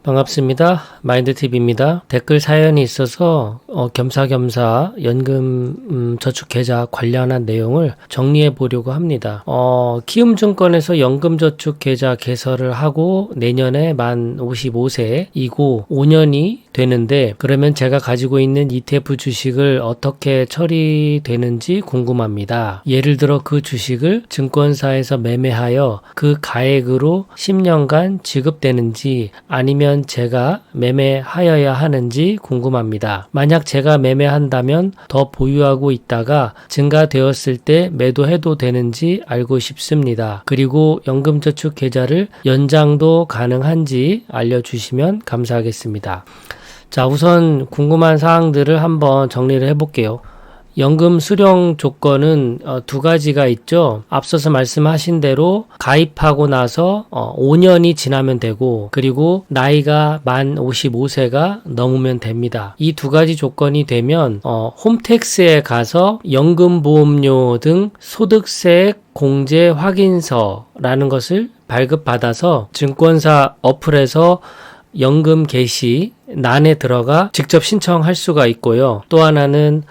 반갑습니다. 마인드TV입니다. 댓글 사연이 있어서 겸사겸사 연금 저축계좌 관련한 내용을 정리해 보려고 합니다. 키움증권에서 연금저축계좌 개설을 하고 내년에 만 55세이고 5년이 되는데, 그러면 제가 가지고 있는 ETF 주식을 어떻게 처리되는지 궁금합니다. 예를 들어 그 주식을 증권사에서 매매하여 그 가액으로 10년간 지급되는지 아니면 제가 매매하여야 하는지 궁금합니다. 만약 제가 매매한다면 더 보유하고 있다가 증가되었을 때 매도해도 되는지 알고 싶습니다. 그리고 연금저축 계좌를 연장도 가능한지 알려주시면 감사하겠습니다. 자, 우선 궁금한 사항들을 한번 정리를 해볼게요. 연금 수령 조건은 두 가지가 있죠. 앞서서 말씀하신 대로 가입하고 나서 5년이 지나면 되고, 그리고 나이가 만 55세가 넘으면 됩니다. 이 두 가지 조건이 되면 홈택스에 가서 연금보험료 등 소득세액 공제 확인서라는 것을 발급받아서 증권사 어플에서 연금 개시 란에 들어가 직접 신청할 수가 있고요. 또 하나는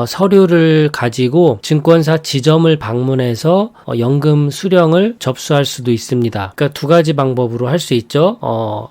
서류를 가지고 증권사 지점을 방문해서 연금 수령을 접수할 수도 있습니다. 그러니까 두 가지 방법으로 할 수 있죠.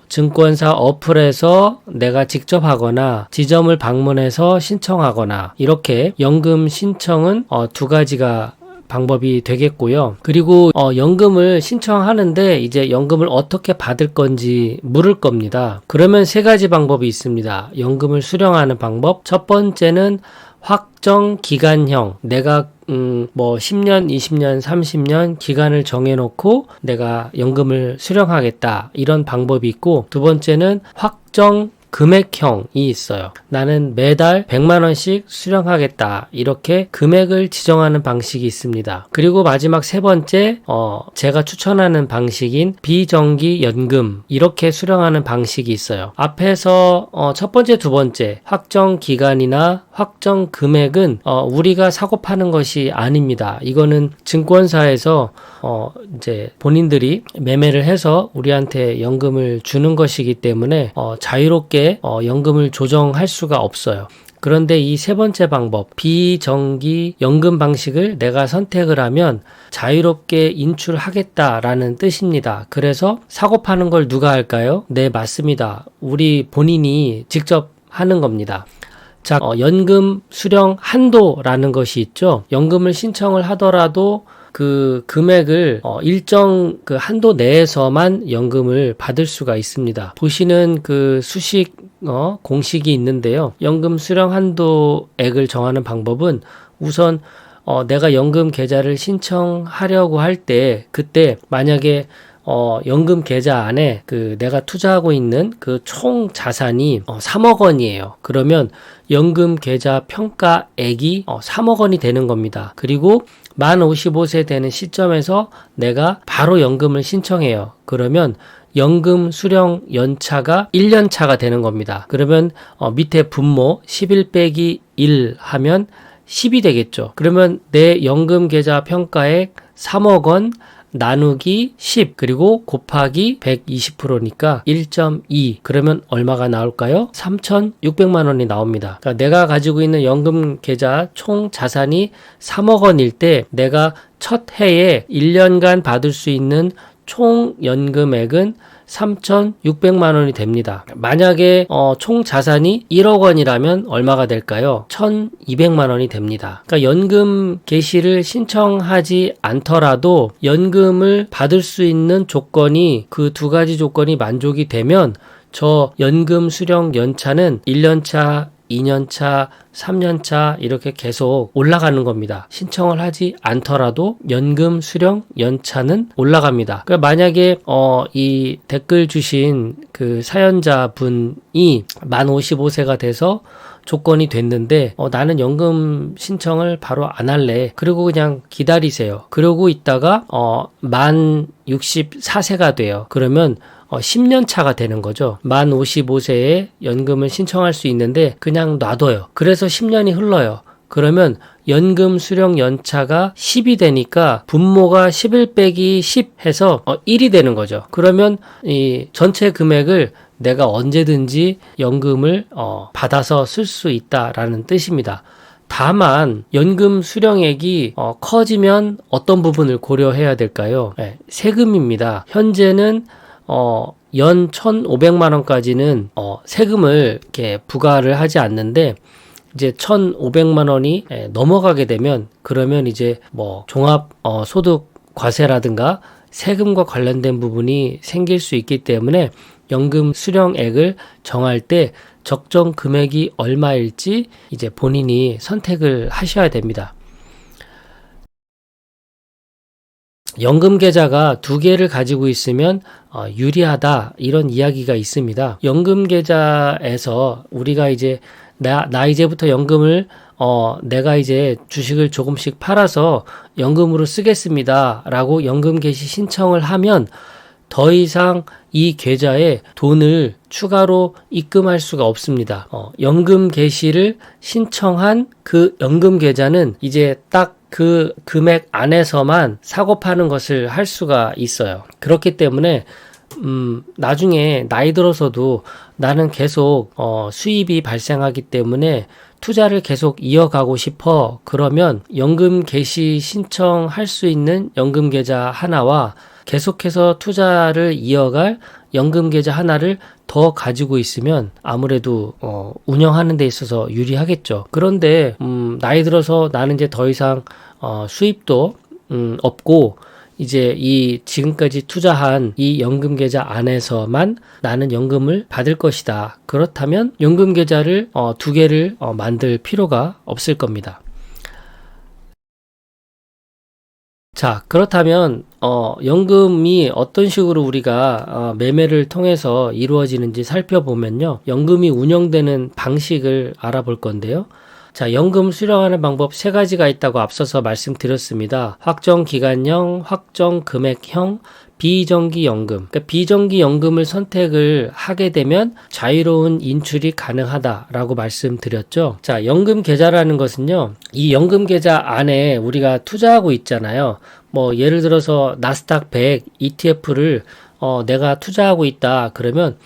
증권사 어플에서 내가 직접 하거나 지점을 방문해서 신청하거나, 이렇게 연금 신청은 두 가지가 방법이 되겠고요. 그리고 연금을 신청하는데 이제 연금을 어떻게 받을 건지 물을 겁니다. 그러면 세 가지 방법이 있습니다. 연금을 수령하는 방법. 첫 번째는 확정 기간형. 내가 10년, 20년, 30년 기간을 정해놓고 내가 연금을 수령하겠다, 이런 방법이 있고, 두 번째는 확정 금액형이 있어요. 나는 매달 100만 원씩 수령하겠다, 이렇게 금액을 지정하는 방식이 있습니다. 그리고 마지막 세 번째, 제가 추천하는 방식인 비정기 연금, 이렇게 수령하는 방식이 있어요. 앞에서 첫 번째, 두 번째 확정 기간이나 확정 금액은 우리가 사고 파는 것이 아닙니다. 이거는 증권사에서 이제 본인들이 매매를 해서 우리한테 연금을 주는 것이기 때문에 자유롭게 연금을 조정할 수가 없어요. 그런데 이 세 번째 방법, 비정기 연금 방식을 내가 선택을 하면 자유롭게 인출하겠다라는 뜻입니다. 그래서 사고 파는 걸 누가 할까요? 네, 맞습니다. 우리 본인이 직접 하는 겁니다. 자, 연금 수령 한도라는 것이 있죠. 연금을 신청을 하더라도 그 금액을 일정 그 한도 내에서만 연금을 받을 수가 있습니다. 보시는 그 수식 공식이 있는데요. 연금 수령 한도액을 정하는 방법은 우선 내가 연금 계좌를 신청하려고 할 때, 그때 만약에 연금 계좌 안에 내가 투자하고 있는 그 총 자산이 3억 원이에요. 그러면 연금 계좌 평가액이 3억 원이 되는 겁니다. 그리고 만 55세 되는 시점에서 내가 바로 연금을 신청해요. 그러면 연금 수령 연차가 1년 차가 되는 겁니다. 그러면 밑에 분모 11 빼기 1 하면 10이 되겠죠. 그러면 내 연금 계좌 평가액 3억 원 나누기 10, 그리고 곱하기 120%니까 1.2, 그러면 얼마가 나올까요? 3,600만 원이 나옵니다. 그러니까 내가 가지고 있는 연금 계좌 총 자산이 3억 원일 때 내가 첫 해에 1년간 받을 수 있는 총 연금액은 3,600만 원이 됩니다. 만약에 총 자산이 1억 원이라면 얼마가 될까요? 1,200만 원이 됩니다. 그러니까 연금 개시를 신청하지 않더라도 연금을 받을 수 있는 조건이, 그 두 가지 조건이 만족이 되면 저 연금 수령 연차는 1년차, 2년차, 3년차 이렇게 계속 올라가는 겁니다. 신청을 하지 않더라도 연금 수령 연차는 올라갑니다. 그러니까 만약에 이 댓글 주신 그 사연자분이 만 55세가 돼서 조건이 됐는데 나는 연금 신청을 바로 안 할래. 그리고 그냥 기다리세요. 그러고 있다가 만 64세가 돼요. 그러면 10년 차가 되는 거죠. 만 55세에 연금을 신청할 수 있는데 그냥 놔둬요. 그래서 10년이 흘러요. 그러면 연금 수령 연차가 10이 되니까 분모가 11 빼기 10 해서 1이 되는 거죠. 그러면 이 전체 금액을 내가 언제든지 연금을 받아서 쓸 수 있다라는 뜻입니다. 다만 연금 수령액이 커지면 어떤 부분을 고려해야 될까요? 네, 세금입니다. 현재는 연 1,500만 원까지는 세금을 이렇게 부과를 하지 않는데, 이제 1,500만 원이 넘어가게 되면, 그러면 이제 뭐 종합 소득 과세라든가 세금과 관련된 부분이 생길 수 있기 때문에 연금 수령액을 정할 때 적정 금액이 얼마일지 이제 본인이 선택을 하셔야 됩니다. 연금 계좌가 2개를 가지고 있으면 유리하다, 이런 이야기가 있습니다. 연금 계좌에서 우리가 이제 나 이제부터 연금을 내가 이제 주식을 조금씩 팔아서 연금으로 쓰겠습니다 라고 연금 개시 신청을 하면 더 이상 이 계좌에 돈을 추가로 입금할 수가 없습니다. 연금 개시를 신청한 그 연금 계좌는 이제 딱 그 금액 안에서만 사고 파는 것을 할 수가 있어요. 그렇기 때문에 나중에 나이 들어서도 나는 계속 수입이 발생하기 때문에 투자를 계속 이어가고 싶어. 그러면 연금 개시 신청할 수 있는 연금 계좌 하나와 계속해서 투자를 이어갈 연금 계좌 하나를 더 가지고 있으면 아무래도 운영하는 데 있어서 유리하겠죠. 그런데 나이 들어서 나는 이제 더 이상 수입도 없고 이제 이 지금까지 투자한 이 연금 계좌 안에서만 나는 연금을 받을 것이다. 그렇다면 연금 계좌를 2개를 만들 필요가 없을 겁니다. 자, 그렇다면 연금이 어떤 식으로 우리가 매매를 통해서 이루어지는지 살펴보면요, 연금이 운영되는 방식을 알아볼 건데요. 자, 연금 수령하는 방법 3가지가 있다고 앞서서 말씀드렸습니다. 확정기간형, 확정금액형, 비정기연금. 그러니까 비정기연금을 선택을 하게 되면 자유로운 인출이 가능하다라고 말씀드렸죠. 자, 연금 계좌라는 것은요, 이 연금 계좌 안에 우리가 투자하고 있잖아요. 뭐 예를 들어서 나스닥 100 ETF를 내가 투자하고 있다 그러면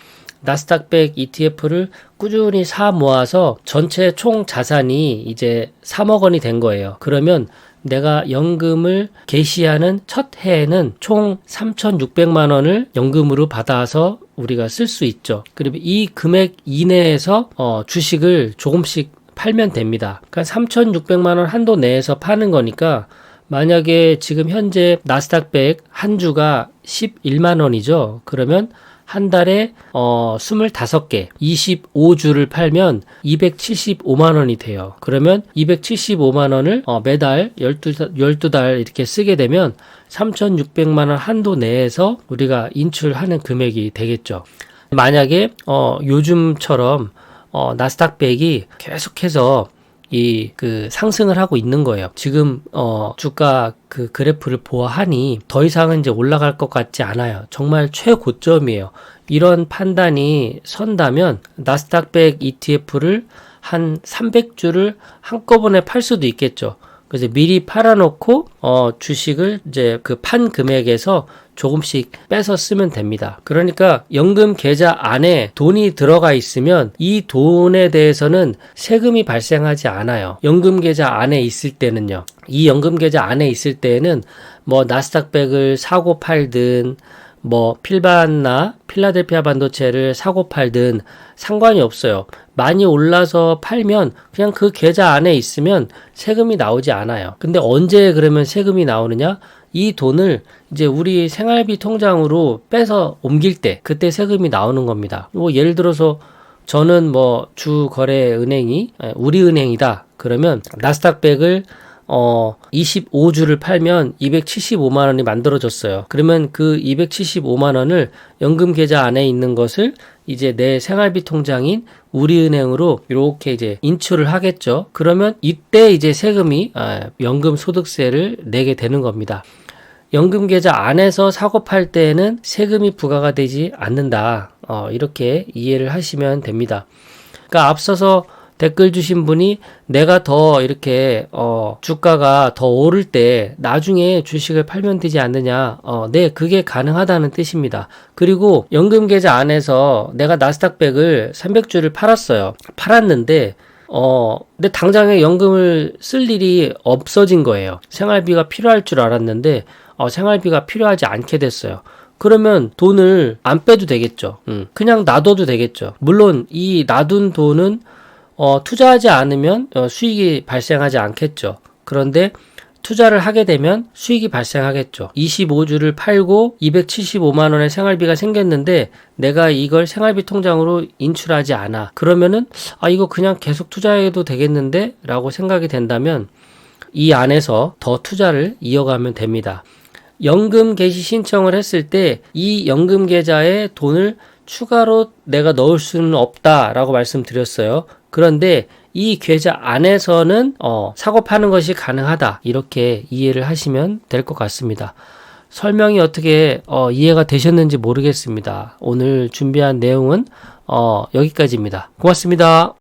나스닥 100 ETF를 꾸준히 사 모아서 전체 총 자산이 이제 3억 원이 된 거예요. 그러면 내가 연금을 개시하는 첫 해에는 총 3,600만 원을 연금으로 받아서 우리가 쓸 수 있죠. 그리고 이 금액 이내에서 주식을 조금씩 팔면 됩니다. 그러니까 3,600만 원 한도 내에서 파는 거니까, 만약에 지금 현재 나스닥 100 한 주가 11만 원이죠. 그러면 한 달에 25개, 25주를 팔면 275만 원이 돼요. 그러면 275만 원을 매달 12달 이렇게 쓰게 되면 3,600만 원 한도 내에서 우리가 인출하는 금액이 되겠죠. 만약에 요즘처럼 나스닥 100이 계속해서 상승을 하고 있는 거예요. 지금 주가 그 그래프를 보아하니 더 이상은 이제 올라갈 것 같지 않아요. 정말 최고점이에요. 이런 판단이 선다면 나스닥 100 ETF를 한 300주를 한꺼번에 팔 수도 있겠죠. 그래서 미리 팔아놓고 주식을 이제 그 판 금액에서 조금씩 빼서 쓰면 됩니다. 그러니까 연금 계좌 안에 돈이 들어가 있으면 이 돈에 대해서는 세금이 발생하지 않아요. 연금 계좌 안에 있을 때는요. 이 연금 계좌 안에 있을 때에는 뭐 나스닥 100을 사고 팔든 뭐 필바나 필라델피아 반도체를 사고 팔든 상관이 없어요. 많이 올라서 팔면 그냥 그 계좌 안에 있으면 세금이 나오지 않아요. 근데 언제 그러면 세금이 나오느냐? 이 돈을 이제 우리 생활비 통장으로 빼서 옮길 때, 그때 세금이 나오는 겁니다. 뭐 예를 들어서 저는 뭐 주거래 은행이 우리은행이다. 그러면 나스닥 100을 25주를 팔면 275만 원이 만들어졌어요. 그러면 그 275만 원을 연금 계좌 안에 있는 것을 이제 내 생활비 통장인 우리은행으로 이렇게 이제 인출을 하겠죠. 그러면 이때 이제 세금이 연금 소득세를 내게 되는 겁니다. 연금 계좌 안에서 사고 팔 때에는 세금이 부과가 되지 않는다. 이렇게 이해를 하시면 됩니다. 그러니까 앞서서 댓글 주신 분이 내가 더 이렇게 주가가 더 오를 때 나중에 주식을 팔면 되지 않느냐. 네, 그게 가능하다는 뜻입니다. 그리고 연금계좌 안에서 내가 나스닥100을 300주를 팔았어요. 팔았는데 근데 당장에 연금을 쓸 일이 없어진 거예요. 생활비가 필요할 줄 알았는데 생활비가 필요하지 않게 됐어요. 그러면 돈을 안 빼도 되겠죠. 그냥 놔둬도 되겠죠. 물론 이 놔둔 돈은 투자하지 않으면 수익이 발생하지 않겠죠. 그런데 투자를 하게 되면 수익이 발생하겠죠. 25주를 팔고 275만 원의 생활비가 생겼는데 내가 이걸 생활비 통장으로 인출하지 않아. 그러면은 이거 그냥 계속 투자해도 되겠는데? 라고 생각이 된다면 이 안에서 더 투자를 이어가면 됩니다. 연금 개시 신청을 했을 때 이 연금 계좌에 돈을 추가로 내가 넣을 수는 없다라고 말씀드렸어요. 그런데 이 계좌 안에서는 사고 파는 것이 가능하다. 이렇게 이해를 하시면 될 것 같습니다. 설명이 어떻게 이해가 되셨는지 모르겠습니다. 오늘 준비한 내용은 여기까지입니다. 고맙습니다.